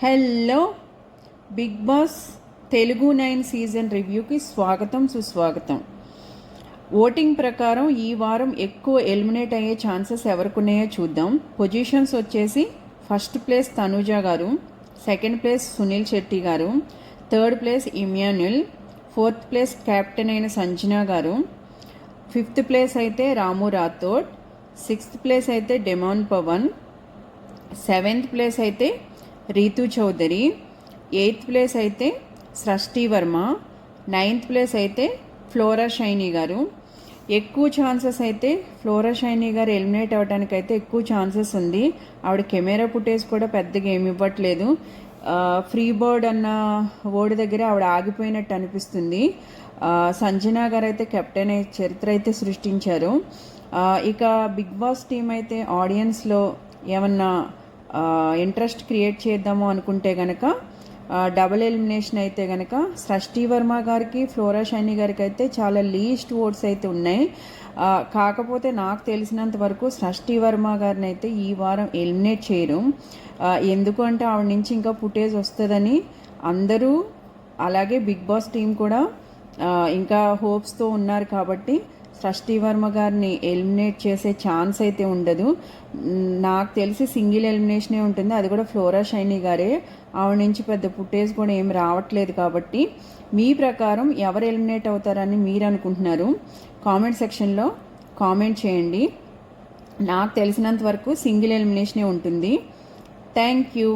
Hello Bigg Boss Telugu 9 season రివ్యూకి స్వాగతం సుస్వాగతం. ఓటింగ్ ప్రకారం ఈ వారం ఎక్కువ ఎలిమినేట్ అయ్యే ఛాన్సెస్ ఎవరికున్నాయో చూద్దాం. పొజిషన్స్ వచ్చేసి ఫస్ట్ ప్లేస్ తనూజ గారు, second place Sunil Shetty garu, third place Emmanuel, fourth place captain అయిన సంజన గారు, ఫిఫ్త్ ప్లేస్ అయితే రాము రాథోడ్, సిక్స్త్ ప్లేస్ అయితే డెమాన్ పవన్, సెవెంత్ ప్లేస్ అయితే రీతు చౌదరి, ఎయిత్ ప్లేస్ అయితే సృష్టి వర్మ, నైన్త్ ప్లేస్ అయితే ఫ్లోరా షైనీ గారు. ఎక్కువ ఛాన్సెస్ అయితే ఫ్లోరా షైనీ గారు ఎలిమినేట్ అవ్వడానికి అయితే ఎక్కువ ఛాన్సెస్ ఉంది. ఆవిడ కెమెరా ఫుటేజ్ కూడా పెద్దగా ఏమి ఇవ్వట్లేదు. ఫ్రీ బర్డ్ అన్న వర్డ్ దగ్గర ఆవిడ ఆగిపోయినట్టు అనిపిస్తుంది. సంజన గారు అయితే కెప్టెన్ చరిత్ర అయితే సృష్టించారు. ఇక బిగ్ బాస్ టీం అయితే ఆడియన్స్లో ఏమన్నా ఇంట్రెస్ట్ క్రియేట్ చేద్దాము అనుకుంటే కనుక డబుల్ ఎలిమినేషన్ అయితే కనుక సృష్టి వర్మ గారికి, ఫ్లోరా షైనీ గారికి అయితే చాలా లీస్ట్ ఓట్స్ అయితే ఉన్నాయి. కాకపోతే నాకు తెలిసినంత వరకు సృష్టి వర్మ గారిని అయితే ఈ వారం ఎలిమినేట్ చేయరు. ఎందుకంటే ఆవిడ నుంచి ఇంకా ఫుటేజ్ వస్తుందని అందరూ, అలాగే బిగ్ బాస్ టీం కూడా ఇంకా హోప్స్తో ఉన్నారు. కాబట్టి సృష్టి వర్మ గారిని ఎలిమినేట్ చేసే ఛాన్స్ అయితే ఉండదు. నాకు తెలిసి సింగిల్ ఎలిమినేషనే ఉంటుంది, అది కూడా ఫ్లోరా షైనీ గారే. ఆవిడ నుంచి పెద్ద ఫుటేజ్ కూడా ఏం రావట్లేదు. కాబట్టి మీ ప్రకారం ఎవరు ఎలిమినేట్ అవుతారని మీరు అనుకుంటున్నారు? కామెంట్ సెక్షన్లో కామెంట్ చేయండి. నాకు తెలిసినంత వరకు సింగిల్ ఎలిమినేషనే ఉంటుంది. Thank you.